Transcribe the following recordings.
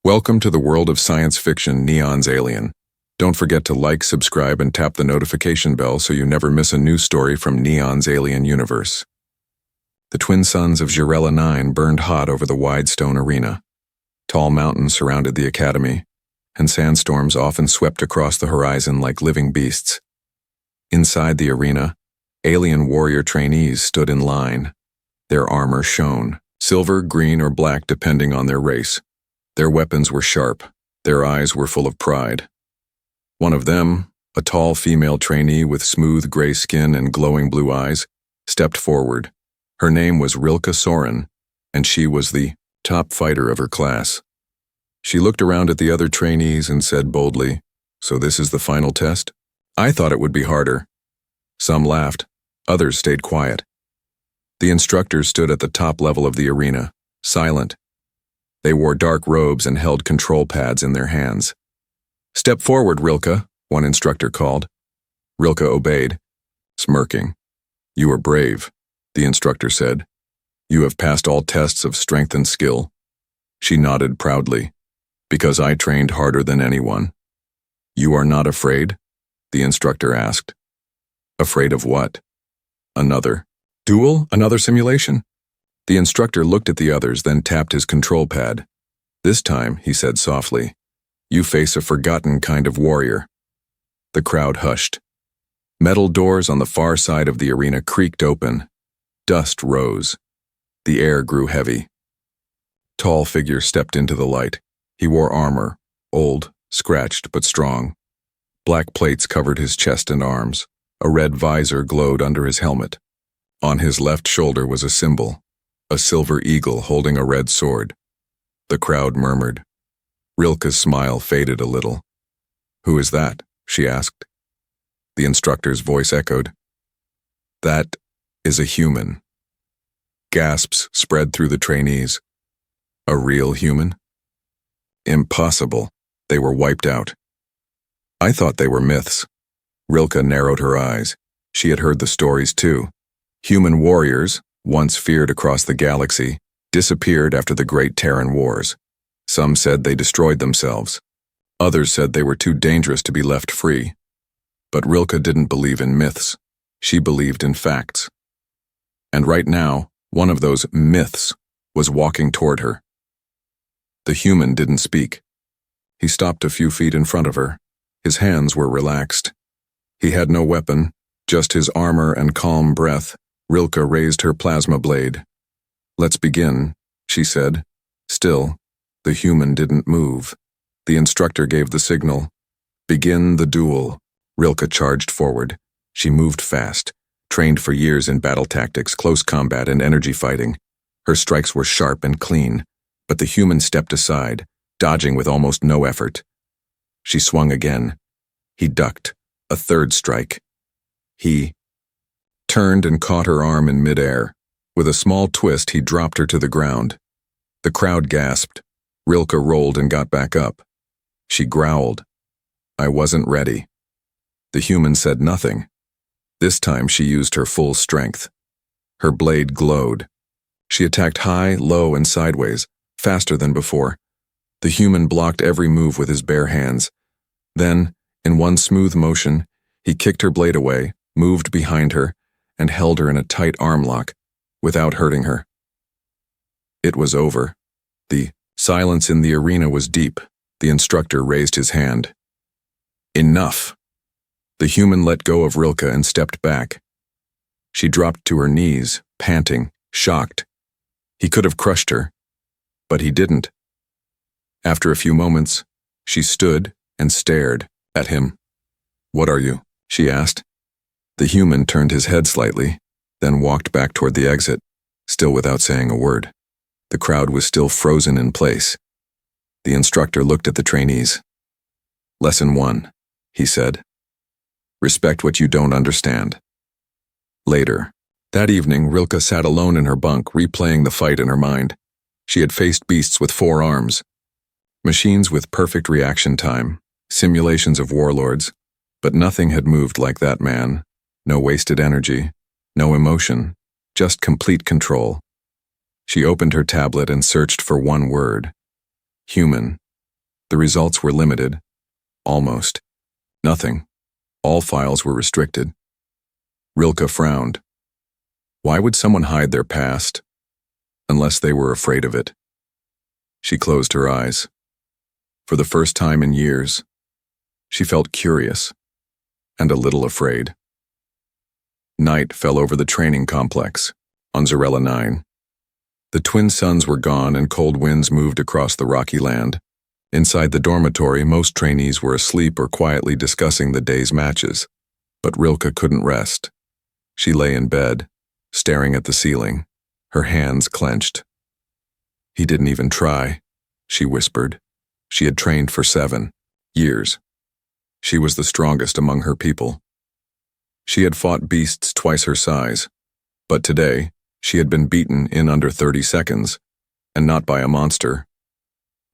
Welcome to the world of science fiction Neon's Alien. Don't forget to like, subscribe, and tap the notification bell so you never miss a new story from Neon's Alien universe. The twin suns of Jirella 9 burned hot over the wide stone arena. Tall mountains surrounded the academy, and sandstorms often swept across the horizon like living beasts. Inside the arena, alien warrior trainees stood in line. Their armor shone, silver, green, or black depending on their race. Their weapons were sharp, their eyes were full of pride. One of them, a tall female trainee with smooth gray skin and glowing blue eyes, stepped forward. Her name was Rilke Soren, and she was the top fighter of her class. She looked around at the other trainees and said boldly, "So this is the final test? I thought it would be harder." Some laughed, others stayed quiet. The instructors stood at the top level of the arena, silent. They wore dark robes and held control pads in their hands. "Step forward, Rilke," one instructor called. Rilke obeyed, smirking. "You are brave," the instructor said. "You have passed all tests of strength and skill." She nodded proudly. "Because I trained harder than anyone." "You are not afraid?" the instructor asked. "Afraid of what?" "Another duel? Another simulation?" The instructor looked at the others, then tapped his control pad. "This time," he said softly, "you face a forgotten kind of warrior." The crowd hushed. Metal doors on the far side of the arena creaked open. Dust rose. The air grew heavy. Tall figure stepped into the light. He wore armor, old, scratched, but strong. Black plates covered his chest and arms. A red visor glowed under his helmet. On his left shoulder was a symbol, a silver eagle holding a red sword. The crowd murmured. Rilke's smile faded a little. "Who is that?" she asked. The instructor's voice echoed. "That is a human." Gasps spread through the trainees. A real human? Impossible. They were wiped out. "I thought they were myths." Rilke narrowed her eyes. She had heard the stories too. Human warriors, once feared across the galaxy, disappeared after the Great Terran Wars. Some said they destroyed themselves. Others said they were too dangerous to be left free. But Rilke didn't believe in myths. She believed in facts. And right now, one of those myths was walking toward her. The human didn't speak. He stopped a few feet in front of her. His hands were relaxed. He had no weapon, just his armor and calm breath. Rilke raised her plasma blade. "Let's begin," she said. Still, the human didn't move. The instructor gave the signal. "Begin the duel." Rilke charged forward. She moved fast, trained for years in battle tactics, close combat, and energy fighting. Her strikes were sharp and clean, but the human stepped aside, dodging with almost no effort. She swung again. He ducked. A third strike. He turned and caught her arm in midair. With a small twist, he dropped her to the ground. The crowd gasped. Rilke rolled and got back up. She growled. "I wasn't ready." The human said nothing. This time she used her full strength. Her blade glowed. She attacked high, low, and sideways, faster than before. The human blocked every move with his bare hands. Then, in one smooth motion, he kicked her blade away, moved behind her, and held her in a tight arm lock, without hurting her. It was over. The silence in the arena was deep. The instructor raised his hand. "Enough." The human let go of Rilke and stepped back. She dropped to her knees, panting, shocked. He could have crushed her, but he didn't. After a few moments, she stood and stared at him. "What are you?" she asked. The human turned his head slightly, then walked back toward the exit, still without saying a word. The crowd was still frozen in place. The instructor looked at the trainees. "Lesson 1, he said. "Respect what you don't understand." Later, that evening, Rilke sat alone in her bunk, replaying the fight in her mind. She had faced beasts with 4 arms, machines with perfect reaction time, simulations of warlords, but nothing had moved like that man. No wasted energy, no emotion, just complete control. She opened her tablet and searched for one word. Human. The results were limited. Almost. Nothing. All files were restricted. Rilke frowned. Why would someone hide their past? Unless they were afraid of it. She closed her eyes. For the first time in years, she felt curious and a little afraid. Night fell over the training complex on Zarella 9. The twin suns were gone and cold winds moved across the rocky land. Inside the dormitory, most trainees were asleep or quietly discussing the day's matches. But Rilke couldn't rest. She lay in bed, staring at the ceiling, her hands clenched. He didn't even try, she whispered. She had trained for 7 years. She was the strongest among her people. She had fought beasts twice her size, but today she had been beaten in under 30 seconds, and not by a monster,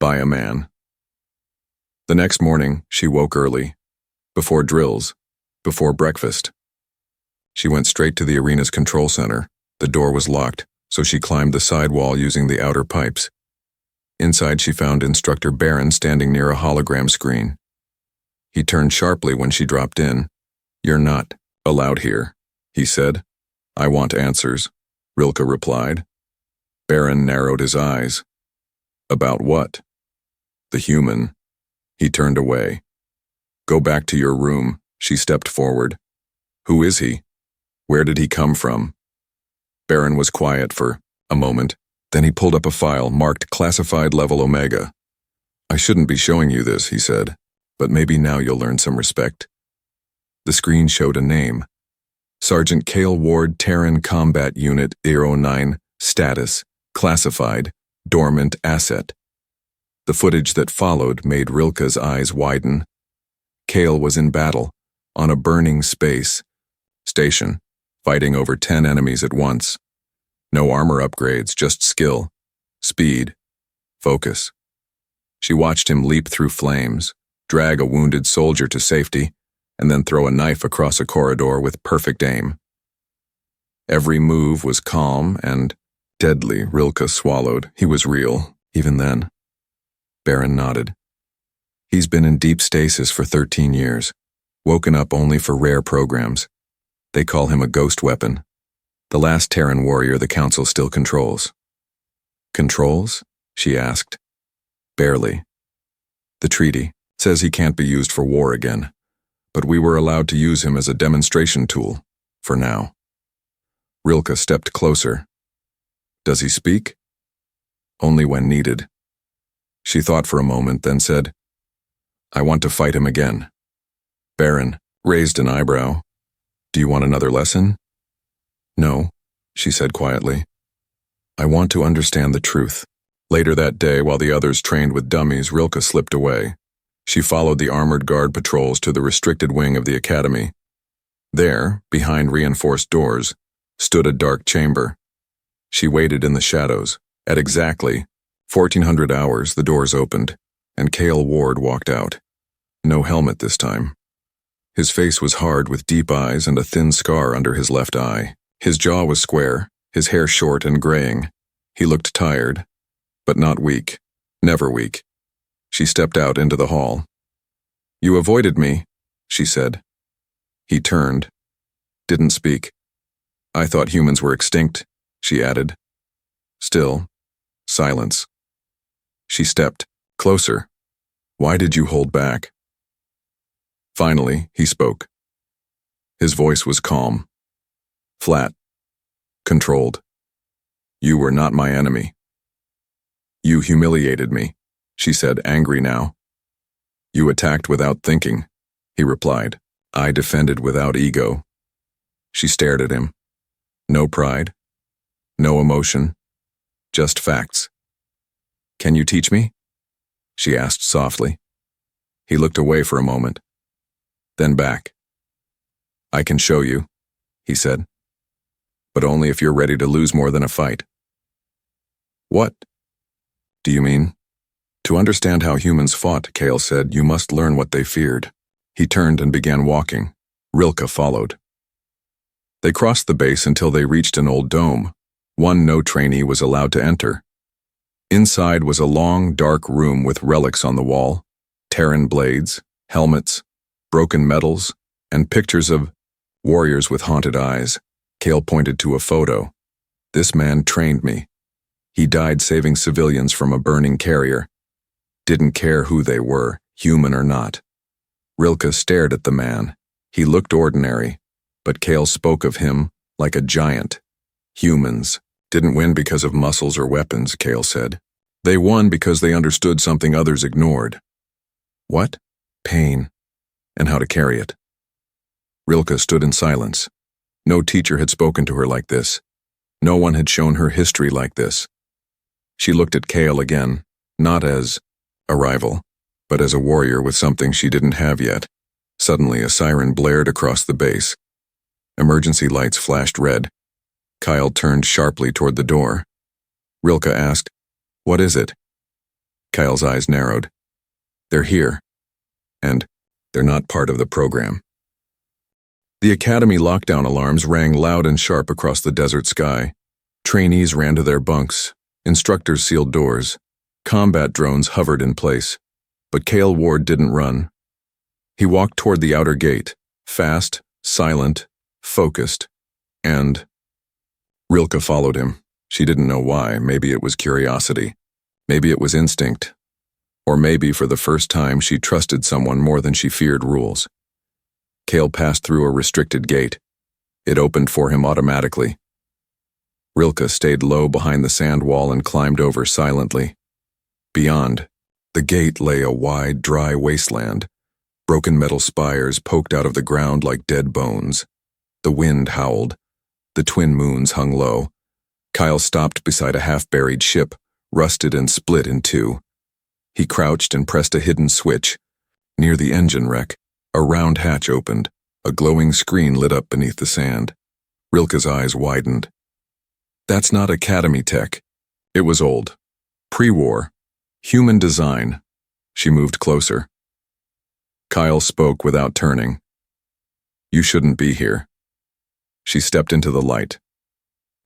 by a man. The next morning, she woke early, before drills, before breakfast. She went straight to the arena's control center. The door was locked, so she climbed the side wall using the outer pipes. Inside, she found Instructor Barron standing near a hologram screen. He turned sharply when she dropped in. "You're not allowed here," he said. "I want answers," Rilke replied. Barron narrowed his eyes. "About what?" "The human." He turned away. "Go back to your room," she stepped forward. "Who is he? Where did he come from?" Barron was quiet for a moment. Then he pulled up a file marked Classified Level Omega. "I shouldn't be showing you this," he said, "but maybe now you'll learn some respect." The screen showed a name. Sergeant Cale Ward, Terran Combat Unit 09, status, classified, dormant asset. The footage that followed made Rilke's eyes widen. Cale was in battle, on a burning space station, fighting over 10 enemies at once. No armor upgrades, just skill, speed, focus. She watched him leap through flames, drag a wounded soldier to safety, and then throw a knife across a corridor with perfect aim. Every move was calm and deadly. Rilke swallowed. He was real, even then. Barron nodded. He's been in deep stasis for 13 years, woken up only for rare programs. They call him a ghost weapon. The last Terran warrior the Council still controls. Controls? She asked. Barely. The treaty says he can't be used for war again, but we were allowed to use him as a demonstration tool, for now. Rilke stepped closer. Does he speak? Only when needed. She thought for a moment, then said, I want to fight him again. Barron raised an eyebrow. Do you want another lesson? No, she said quietly. I want to understand the truth. Later that day, while the others trained with dummies, Rilke slipped away. She followed the armored guard patrols to the restricted wing of the academy. There, behind reinforced doors, stood a dark chamber. She waited in the shadows. At exactly 1400 hours, the doors opened, and Cale Ward walked out. No helmet this time. His face was hard with deep eyes and a thin scar under his left eye. His jaw was square, his hair short and graying. He looked tired, but not weak. Never weak. She stepped out into the hall. You avoided me, she said. He turned. Didn't speak. I thought humans were extinct, she added. Still, silence. She stepped closer. Why did you hold back? Finally, he spoke. His voice was calm, flat, controlled. You were not my enemy. You humiliated me, she said, angry now. You attacked without thinking, he replied. I defended without ego. She stared at him. No pride, no emotion, just facts. Can you teach me? She asked softly. He looked away for a moment, then back. I can show you, he said, but only if you're ready to lose more than a fight. What do you mean? To understand how humans fought, Cale said, you must learn what they feared. He turned and began walking. Rilke followed. They crossed the base until they reached an old dome. One no trainee was allowed to enter. Inside was a long, dark room with relics on the wall, Terran blades, helmets, broken metals, and pictures of warriors with haunted eyes. Kale pointed to a photo. This man trained me. He died saving civilians from a burning carrier. Didn't care who they were, human or not. Rilke stared at the man. He looked ordinary, but Kale spoke of him like a giant. Humans didn't win because of muscles or weapons, Kale said. They won because they understood something others ignored. What? Pain, and how to carry it. Rilke stood in silence. No teacher had spoken to her like this. No one had shown her history like this. She looked at Kale again, not as a rival, but as a warrior with something she didn't have yet. Suddenly, a siren blared across the base. Emergency lights flashed red. Kyle turned sharply toward the door. Rilke asked, "What is it?" Kyle's eyes narrowed. "They're here. And they're not part of the program." The academy lockdown alarms rang loud and sharp across the desert sky. Trainees ran to their bunks. Instructors sealed doors. Combat drones hovered in place. But Kale Ward didn't run. He walked toward the outer gate, fast, silent, focused, and Rilke followed him. She didn't know why. Maybe it was curiosity. Maybe it was instinct. Or maybe for the first time she trusted someone more than she feared rules. Kale passed through a restricted gate. It opened for him automatically. Rilke stayed low behind the sand wall and climbed over silently. Beyond, the gate lay a wide, dry wasteland. Broken metal spires poked out of the ground like dead bones. The wind howled. The twin moons hung low. Kyle stopped beside a half-buried ship, rusted and split in two. He crouched and pressed a hidden switch. Near the engine wreck, a round hatch opened. A glowing screen lit up beneath the sand. Rilke's eyes widened. That's not Academy tech. It was old. Pre-war. Human design. She moved closer. Kyle spoke without turning. "You shouldn't be here." She stepped into the light.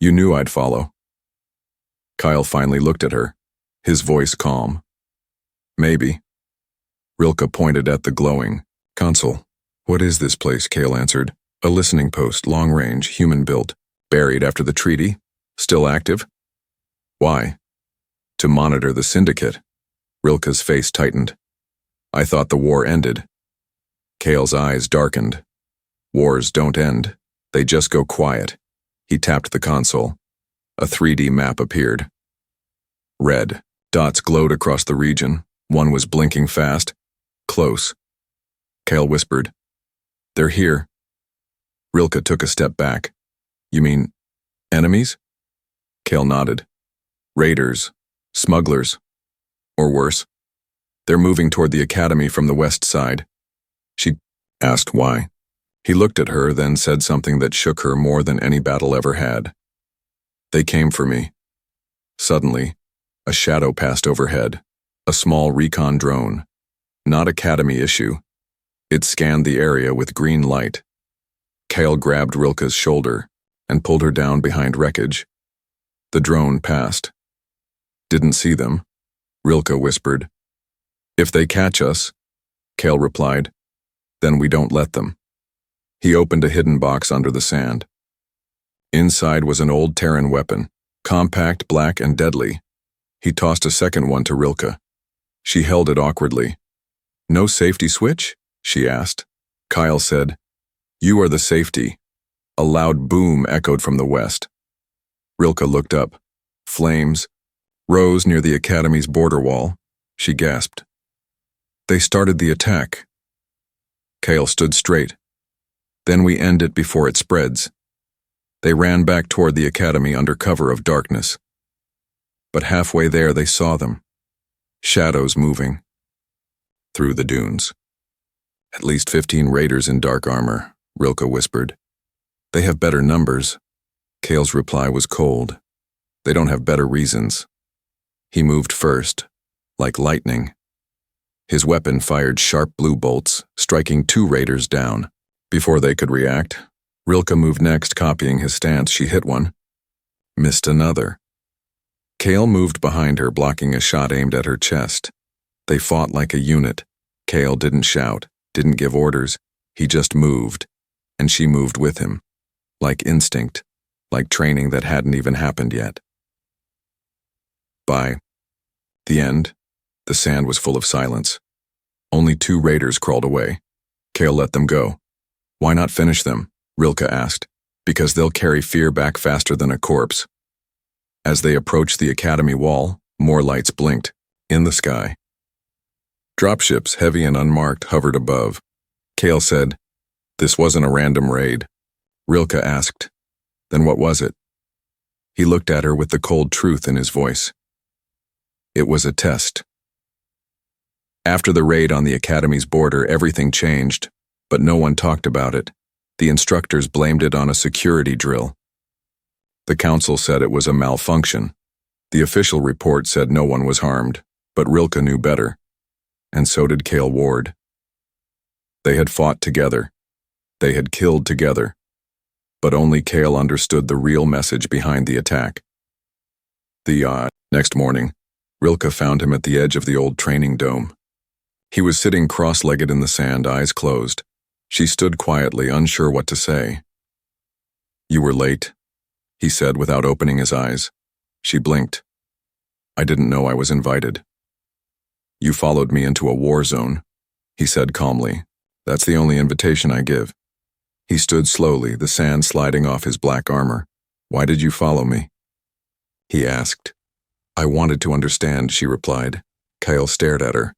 "You knew I'd follow." Kyle finally looked at her, his voice calm. "Maybe." Rilke pointed at the glowing console. "What is this place?" Kale answered. "A listening post, long range, human built, buried after the treaty, still active." "Why?" "To monitor the syndicate." Rilke's face tightened. "I thought the war ended." Kale's eyes darkened. "Wars don't end. They just go quiet." He tapped the console. A 3D map appeared. Red dots glowed across the region. One was blinking fast. "Close." Kale whispered, "They're here." Rilke took a step back. "You mean enemies?" Kale nodded. "Raiders, smugglers, or worse. They're moving toward the academy from the west side." She asked why. He looked at her, then said something that shook her more than any battle ever had. "They came for me." Suddenly, a shadow passed overhead, a small recon drone. Not Academy issue. It scanned the area with green light. Kale grabbed Rilke's shoulder and pulled her down behind wreckage. The drone passed. "Didn't see them," Rilke whispered. "If they catch us," Kale replied, "then we don't let them." He opened a hidden box under the sand. Inside was an old Terran weapon, compact, black, and deadly. He tossed a second one to Rilke. She held it awkwardly. "No safety switch?" she asked. Kyle said, "You are the safety." A loud boom echoed from the west. Rilke looked up. Flames rose near the academy's border wall. She gasped. "They started the attack." Kale stood straight. "Then we end it before it spreads." They ran back toward the academy under cover of darkness. But halfway there they saw them. Shadows moving through the dunes. "At least 15 raiders in dark armor," Rilke whispered. "They have better numbers." Kale's reply was cold. "They don't have better reasons." He moved first, like lightning. His weapon fired sharp blue bolts, striking 2 raiders down. Before they could react, Rilke moved next, copying his stance. She hit one. Missed another. Kale moved behind her, blocking a shot aimed at her chest. They fought like a unit. Kale didn't shout, didn't give orders. He just moved, and she moved with him, like instinct, like training that hadn't even happened yet. By the end, the sand was full of silence. Only 2 raiders crawled away. Kale let them go. Why not finish them? Rilke asked. Because they'll carry fear back faster than a corpse. As they approached the academy wall, more lights blinked, in the sky. Dropships, heavy and unmarked, hovered above. Kale said, "This wasn't a random raid." Rilke asked, "Then what was it?" He looked at her with the cold truth in his voice. It was a test. After the raid on the academy's border, everything changed, but no one talked about it. The instructors blamed it on a security drill. The council said it was a malfunction. The official report said no one was harmed, but Rilke knew better, and so did Kale Ward. They had fought together. They had killed together. But only Kale understood the real message behind the attack. Next morning, Rilke found him at the edge of the old training dome. He was sitting cross-legged in the sand, eyes closed. She stood quietly, unsure what to say. "You were late," he said without opening his eyes. She blinked. "I didn't know I was invited." "You followed me into a war zone," he said calmly. "That's the only invitation I give." He stood slowly, the sand sliding off his black armor. "Why did you follow me?" he asked. "I wanted to understand," she replied. Kyle stared at her.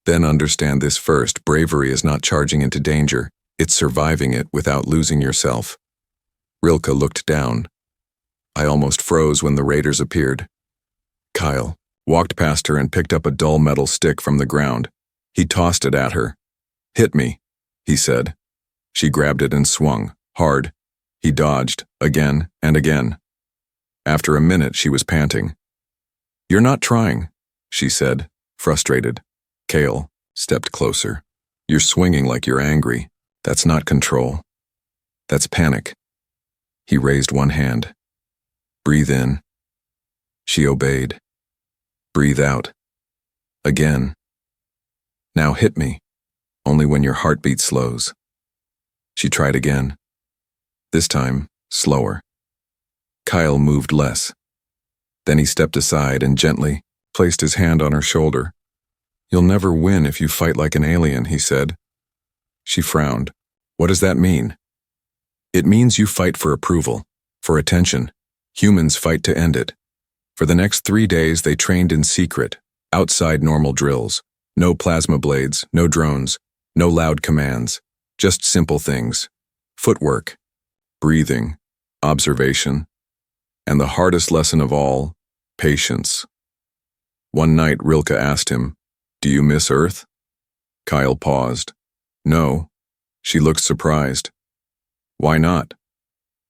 "Then understand this first. Bravery is not charging into danger. It's surviving it without losing yourself." Rilke looked down. "I almost froze when the raiders appeared." Kyle walked past her and picked up a dull metal stick from the ground. He tossed it at her. "Hit me," he said. She grabbed it and swung, hard. He dodged, again and again. After a minute, she was panting. "You're not trying," she said, frustrated. Kale stepped closer. "You're swinging like you're angry. That's not control. That's panic." He raised one hand. "Breathe in." She obeyed. "Breathe out." Again. "Now hit me, only when your heartbeat slows." She tried again. This time, slower. Kyle moved less. Then he stepped aside and gently placed his hand on her shoulder. "You'll never win if you fight like an alien," he said. She frowned. "What does that mean?" "It means you fight for approval, for attention. Humans fight to end it." For the next 3 days, they trained in secret, outside normal drills. No plasma blades, no drones, no loud commands. Just simple things. Footwork, breathing, observation, and the hardest lesson of all, patience. One night, Rilke asked him, "Do you miss Earth?" Kyle paused. "No." She looked surprised. "Why not?"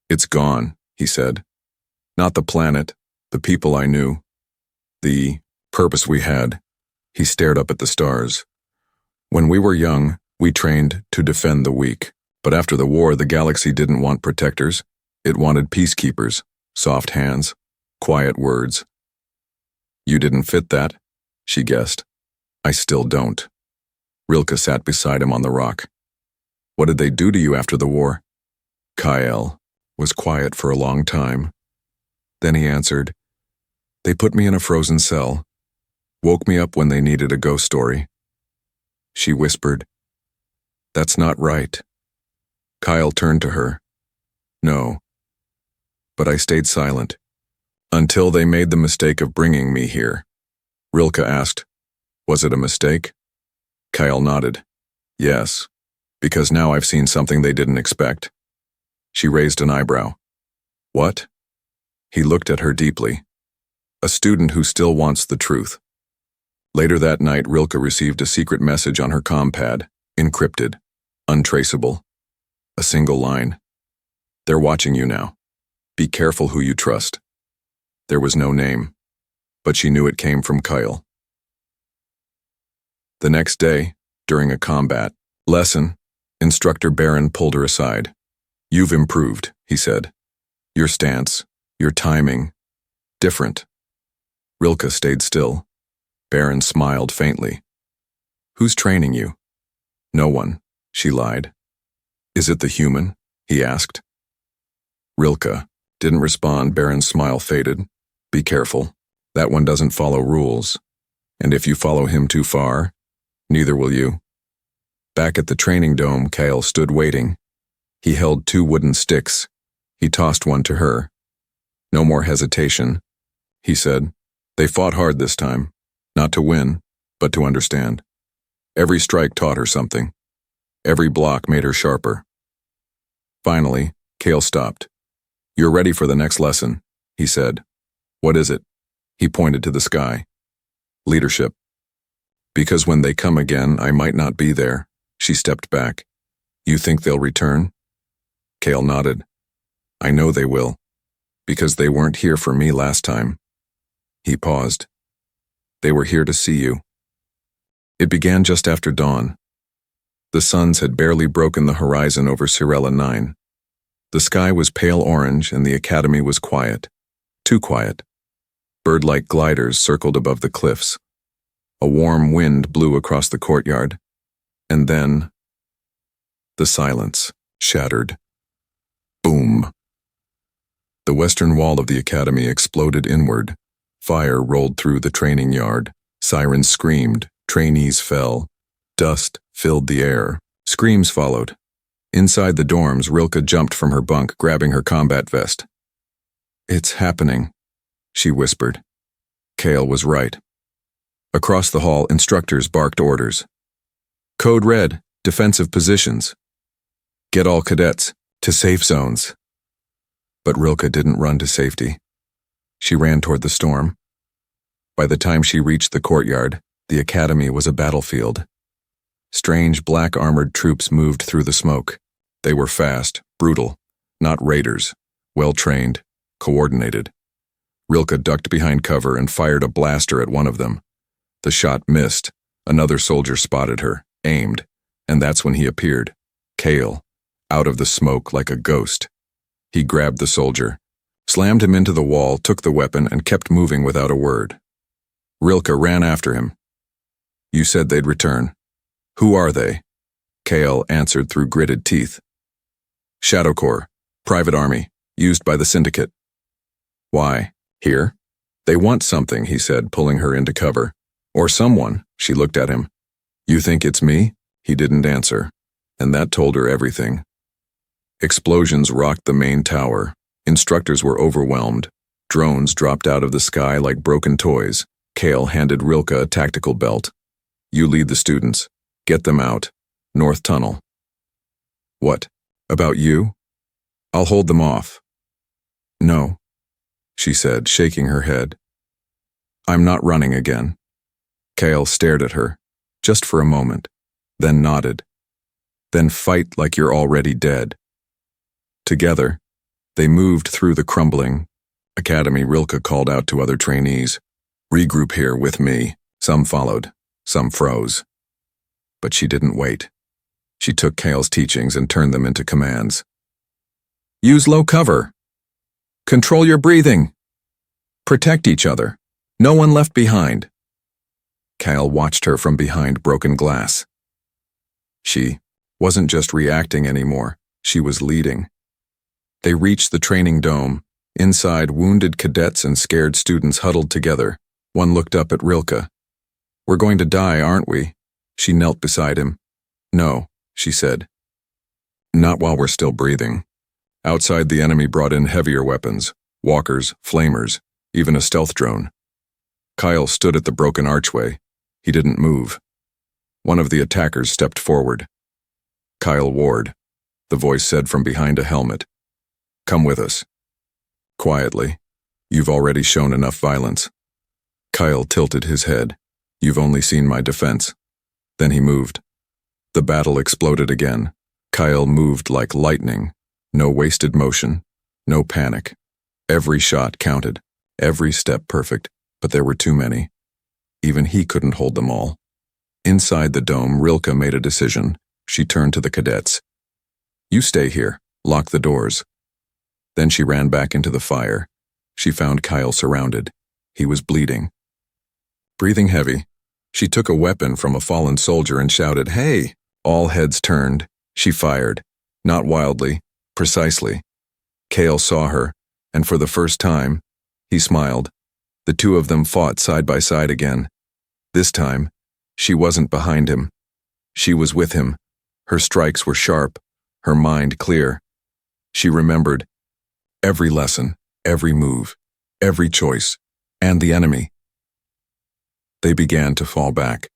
"It's gone," he said. "Not the planet, the people I knew, the purpose we had." He stared up at the stars. "When we were young, we trained to defend the weak. But after the war, the galaxy didn't want protectors. It wanted peacekeepers, soft hands, quiet words." "You didn't fit that," she guessed. "I still don't." Rilke sat beside him on the rock. "What did they do to you after the war?" Kyle was quiet for a long time. Then he answered, "They put me in a frozen cell, woke me up when they needed a ghost story." She whispered, "That's not right." Kyle turned to her. "No." But I stayed silent, until they made the mistake of bringing me here. Rilke asked, "Was it a mistake?" Kyle nodded. "Yes, because now I've seen something they didn't expect." She raised an eyebrow. "What?" He looked at her deeply. "A student who still wants the truth." Later that night, Rilke received a secret message on her compad, encrypted, untraceable. A single line. "They're watching you now. Be careful who you trust." There was no name, but she knew it came from Kyle. The next day, during a combat lesson, Instructor Barron pulled her aside. "You've improved," he said. "Your stance, your timing, different." Rilke stayed still. Barron smiled faintly. Who's training you? No one, she lied. Is it the human? He asked. Rilke didn't respond. Baron's smile faded. Be careful. That one doesn't follow rules. And if you follow him too far, neither will you. Back at the training dome, Kale stood waiting. He held 2 wooden sticks. He tossed one to her. No more hesitation, he said. They fought hard this time, not to win, but to understand. Every strike taught her something. Every block made her sharper. Finally, Kale stopped. You're ready for the next lesson, he said. What is it? He pointed to the sky. Leadership. Because when they come again, I might not be there. She stepped back. You think they'll return? Kale nodded. I know they will, because they weren't here for me last time. He paused. They were here to see you. It began just after dawn. The suns had barely broken the horizon over Cirella 9. The sky was pale orange and the academy was quiet. Too quiet. Bird-like gliders circled above the cliffs. A warm wind blew across the courtyard. And then, the silence shattered. Boom. The western wall of the academy exploded inward. Fire rolled through the training yard. Sirens screamed. Trainees fell. Dust filled the air. Screams followed. Inside the dorms, Rilke jumped from her bunk, grabbing her combat vest. It's happening, she whispered. Kale was right. Across the hall, instructors barked orders. Code red, defensive positions. Get all cadets to safe zones. But Rilke didn't run to safety. She ran toward the storm. By the time she reached the courtyard, the academy was a battlefield. Strange black-armored troops moved through the smoke. They were fast, brutal, not raiders, well-trained, coordinated. Rilke ducked behind cover and fired a blaster at one of them. The shot missed. Another soldier spotted her, aimed, and that's when he appeared. Kale, out of the smoke like a ghost. He grabbed the soldier, slammed him into the wall, took the weapon, and kept moving without a word. Rilke ran after him. You said they'd return. Who are they? Kale answered through gritted teeth. Shadow Corps, private army, used by the syndicate. Why? Here? They want something, he said, pulling her into cover. Or someone, she looked at him. You think it's me? He didn't answer, and that told her everything. Explosions rocked the main tower. Instructors were overwhelmed. Drones dropped out of the sky like broken toys. Kale handed Rilke a tactical belt. You lead the students. Get them out. North Tunnel. What? About you? I'll hold them off. No, she said, shaking her head. I'm not running again. Kale stared at her, just for a moment, then nodded. Then fight like you're already dead. Together, they moved through the crumbling academy. Rilke called out to other trainees. Regroup here with me. Some followed, some froze. But she didn't wait. She took Kale's teachings and turned them into commands. Use low cover. Control your breathing. Protect each other. No one left behind. Kale watched her from behind broken glass. She wasn't just reacting anymore. She was leading. They reached the training dome. Inside, wounded cadets and scared students huddled together. One looked up at Rilke. We're going to die, aren't we? She knelt beside him. No, she said. Not while we're still breathing. Outside, the enemy brought in heavier weapons, walkers, flamers, even a stealth drone. Kyle stood at the broken archway. He didn't move. One of the attackers stepped forward. Kyle Ward, the voice said from behind a helmet. Come with us. Quietly. You've already shown enough violence. Kyle tilted his head. You've only seen my defense. Then he moved. The battle exploded again. Kyle moved like lightning. No wasted motion. No panic. Every shot counted. Every step perfect. But there were too many. Even he couldn't hold them all. Inside the dome, Rilke made a decision. She turned to the cadets. You stay here. Lock the doors. Then she ran back into the fire. She found Kyle surrounded. He was bleeding. Breathing heavy, She took a weapon from a fallen soldier and shouted, "Hey!" All heads turned. She fired. Not wildly, precisely. Kale saw her, and for the first time, he smiled. The two of them fought side by side again. This time, she wasn't behind him. She was with him. Her strikes were sharp, her mind clear. She remembered every lesson, every move, every choice, and the enemy. They began to fall back.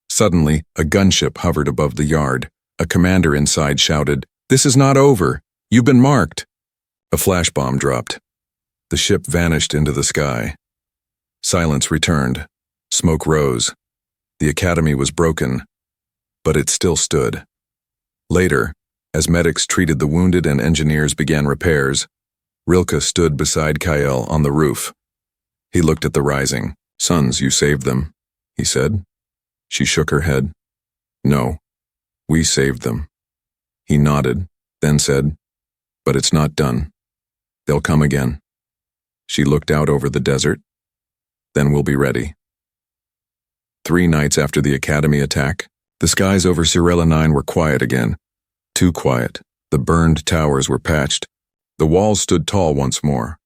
Suddenly, a gunship hovered above the yard. A commander inside shouted, "This is not over. You've been marked." A flash bomb dropped. The ship vanished into the sky. Silence returned. Smoke rose. The academy was broken, but it still stood. Later, as medics treated the wounded and engineers began repairs, Rilke stood beside Kyle on the roof. He looked at the rising. "Sons, you saved them," he said. She shook her head. "No, we saved them." He nodded, then said, "But it's not done. They'll come again." She looked out over the desert. "Then we'll be ready." 3 nights after the academy attack, the skies over Cirella 9 were quiet again. Too quiet. The burned towers were patched. The walls stood tall once more.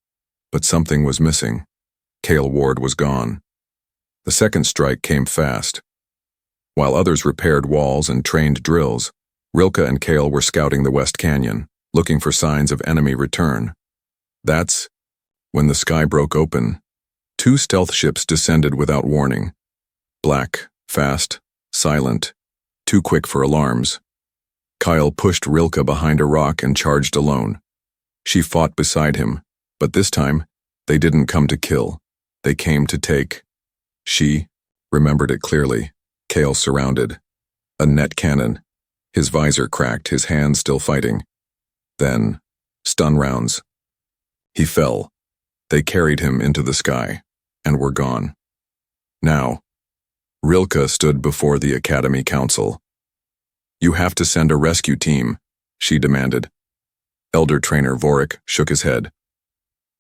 But something was missing. Cale Ward was gone. The second strike came fast. While others repaired walls and trained drills, Rilke and Cale were scouting the West Canyon, looking for signs of enemy return. That's when the sky broke open. 2 stealth ships descended without warning. Black, fast, silent, too quick for alarms. Kyle pushed Rilke behind a rock and charged alone. She fought beside him, but this time, they didn't come to kill. They came to take. She remembered it clearly. Cale surrounded. A net cannon. His visor cracked, his hands still fighting. Then, stun rounds. He fell. They carried him into the sky, and were gone. Now, Rilke stood before the Academy Council. "You have to send a rescue team," she demanded. Elder Trainer Vorik shook his head.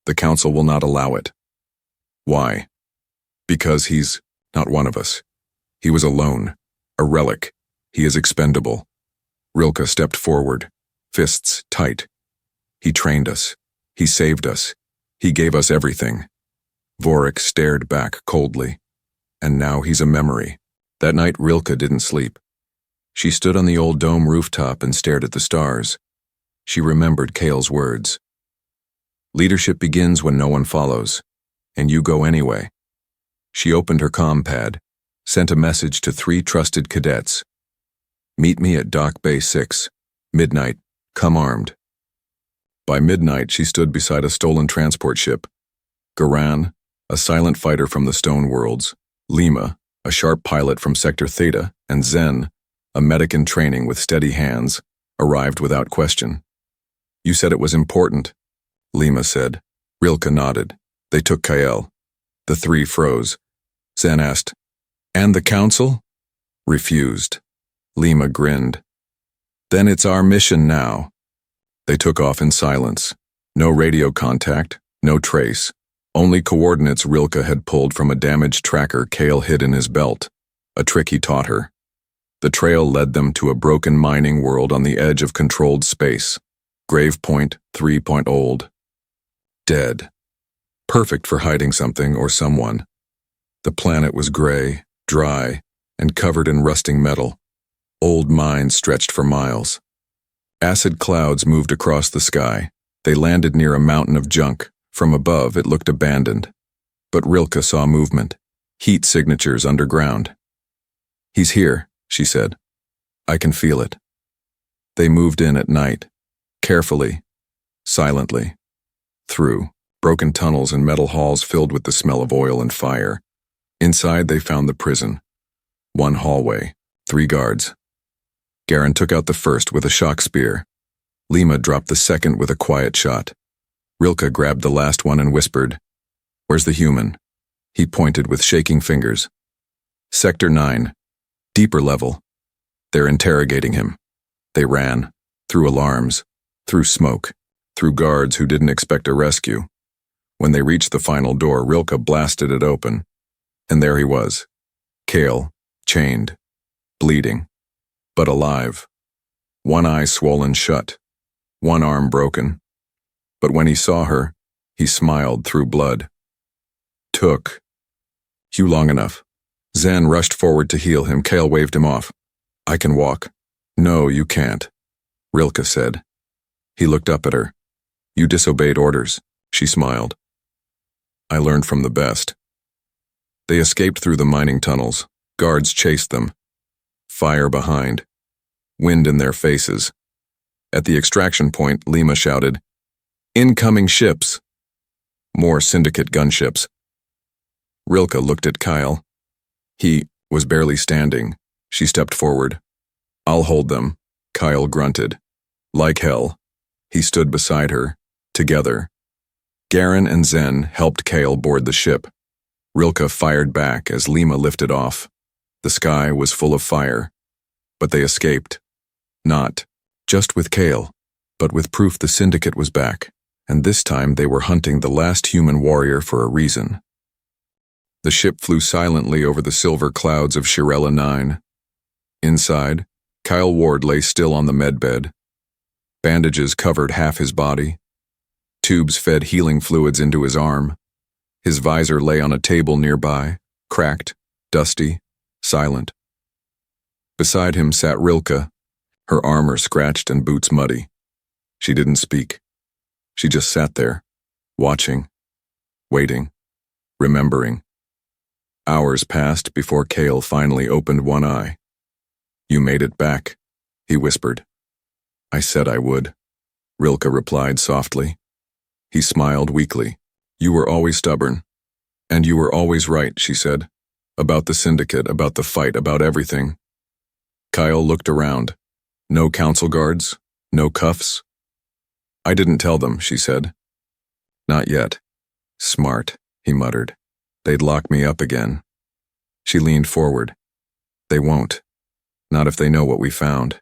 "The council will not allow it." "Why?" "Because he's not one of us. He was alone, a relic. He is expendable." Rilke stepped forward, fists tight. "He trained us. He saved us. He gave us everything." Vorik stared back coldly. "And now he's a memory." That night Rilke didn't sleep. She stood on the old dome rooftop and stared at the stars. She remembered Cale's words. "Leadership begins when no one follows, and you go anyway." She opened her comm pad, sent a message to 3 trusted cadets. "Meet me at Dock Bay 6, midnight, come armed." By midnight, she stood beside a stolen transport ship. Garan, a silent fighter from the Stone Worlds, Lima, a sharp pilot from Sector Theta, and Zen, a medic in training with steady hands, arrived without question. "You said it was important," Lima said. Rilke nodded. They took Kyle. The 3 froze. Zen asked, "And the council?" Refused. Lima grinned. "Then it's our mission now." They took off in silence. No radio contact, no trace. Only coordinates Rilke had pulled from a damaged tracker Cale hid in his belt, a trick he taught her. The trail led them to a broken mining world on the edge of controlled space. Grave Point, 3-old. Dead. Perfect for hiding something or someone. The planet was gray, dry, and covered in rusting metal. Old mines stretched for miles. Acid clouds moved across the sky. They landed near a mountain of junk. From above, it looked abandoned. But Rilke saw movement. Heat signatures underground. "He's here," she said. "I can feel it." They moved in at night. Carefully. Silently. Through broken tunnels and metal halls filled with the smell of oil and fire. Inside, they found the prison. 1 hallway. 3 guards. Garan took out the first with a shock spear. Lima dropped the second with a quiet shot. Rilke grabbed the last one and whispered, "Where's the human?" He pointed with shaking fingers. "Sector 9. Deeper level. They're interrogating him." They ran. Through alarms. Through smoke. Through guards who didn't expect a rescue. When they reached the final door, Rilke blasted it open. And there he was. Kale, chained, bleeding, but alive. One eye swollen shut, one arm broken. But when he saw her, he smiled through blood. Took you long enough. Zen rushed forward to heal him. Kale waved him off. I can walk. No, you can't, Rilke said. He looked up at her. You disobeyed orders, she smiled. I learned from the best. They escaped through the mining tunnels. Guards chased them. Fire behind. Wind in their faces. At the extraction point, Lima shouted, Incoming ships! More syndicate gunships. Rilke looked at Kyle. He was barely standing. She stepped forward. I'll hold them, Kyle grunted. Like hell. He stood beside her. Together. Garen and Zen helped Kale board the ship. Rilke fired back as Lima lifted off. The sky was full of fire. But they escaped. Not just with Kale, but with proof the syndicate was back, and this time they were hunting the last human warrior for a reason. The ship flew silently over the silver clouds of Shirella 9. Inside, Kyle Ward lay still on the medbed. Bandages covered half his body. Tubes fed healing fluids into his arm. His visor lay on a table nearby, cracked, dusty, silent. Beside him sat Rilke, her armor scratched and boots muddy. She didn't speak. She just sat there, watching, waiting, remembering. Hours passed before Kale finally opened one eye. You made it back, he whispered. I said I would, Rilke replied softly. He smiled weakly. You were always stubborn. And you were always right, she said. About the syndicate, about the fight, about everything. Kyle looked around. No council guards, no cuffs. I didn't tell them, she said. Not yet. Smart, he muttered. They'd lock me up again. She leaned forward. They won't. Not if they know what we found.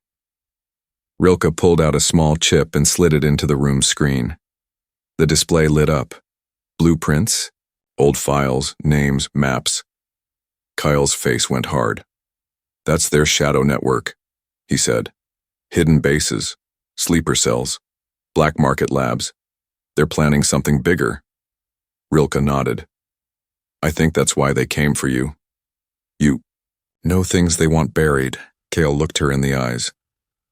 Rilke pulled out a small chip and slid it into the room's screen. The display lit up. Blueprints, old files, names, maps. Kyle's face went hard. That's their shadow network, he said. Hidden bases, sleeper cells, black market labs. They're planning something bigger. Rilke nodded. I think that's why they came for you. You know things they want buried. Kale looked her in the eyes.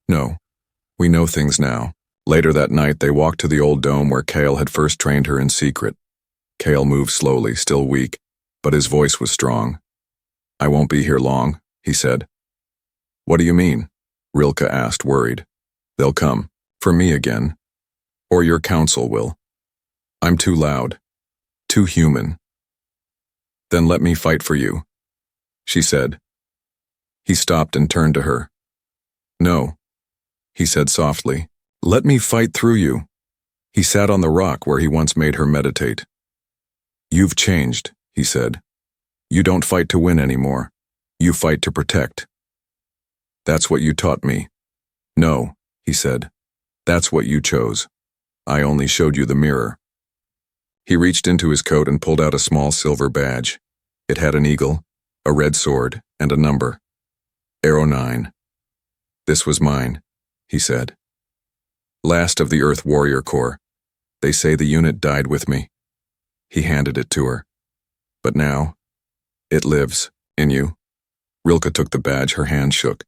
No, we know things now. Later that night, they walked to the old dome where Kale had first trained her in secret. Kale moved slowly, still weak, but his voice was strong. I won't be here long, he said. What do you mean? Rilke asked, worried. They'll come. For me again. Or your council will. I'm too loud. Too human. Then let me fight for you, she said. He stopped and turned to her. No, he said softly. Let me fight through you. He sat on the rock where he once made her meditate. You've changed, he said. You don't fight to win anymore. You fight to protect. That's what you taught me. No, he said. That's what you chose. I only showed you the mirror. He reached into his coat and pulled out a small silver badge. It had an eagle, a red sword, and a number. Arrow 9. This was mine, he said. Last of the Earth Warrior Corps. They say the unit died with me. He handed it to her. But now, it lives in you. Rilke took the badge, her hand shook.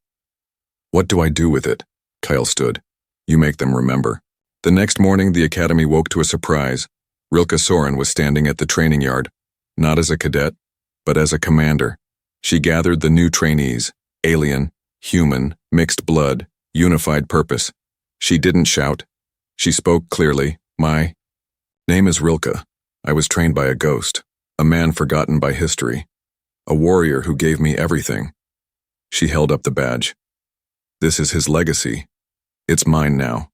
What do I do with it? Kyle stood. You make them remember. The next morning, the academy woke to a surprise. Rilke Soren was standing at the training yard, not as a cadet, but as a commander. She gathered the new trainees, alien, human, mixed blood, unified purpose. She didn't shout. She spoke clearly. My name is Rilke. I was trained by a ghost, a man forgotten by history, a warrior who gave me everything. She held up the badge. This is his legacy. It's mine now,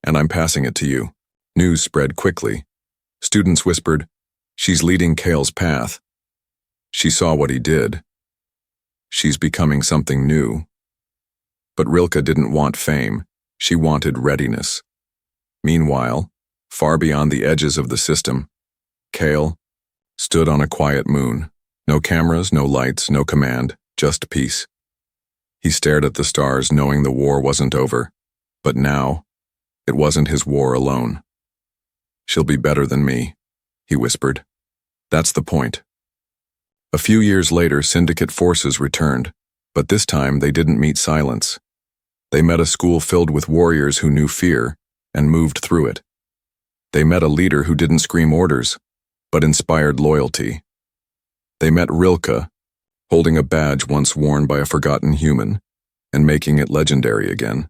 and I'm passing it to you. News spread quickly. Students whispered, she's leading Kale's path. She saw what he did. She's becoming something new. But Rilke didn't want fame. She wanted readiness. Meanwhile, far beyond the edges of the system, Kale stood on a quiet moon. No cameras, no lights, no command, just peace. He stared at the stars, knowing the war wasn't over. But now, it wasn't his war alone. "She'll be better than me," he whispered. "That's the point." A few years later, Syndicate forces returned, but this time they didn't meet silence. They met a school filled with warriors who knew fear and moved through it. They met a leader who didn't scream orders, but inspired loyalty. They met Rilke, holding a badge once worn by a forgotten human, and making it legendary again.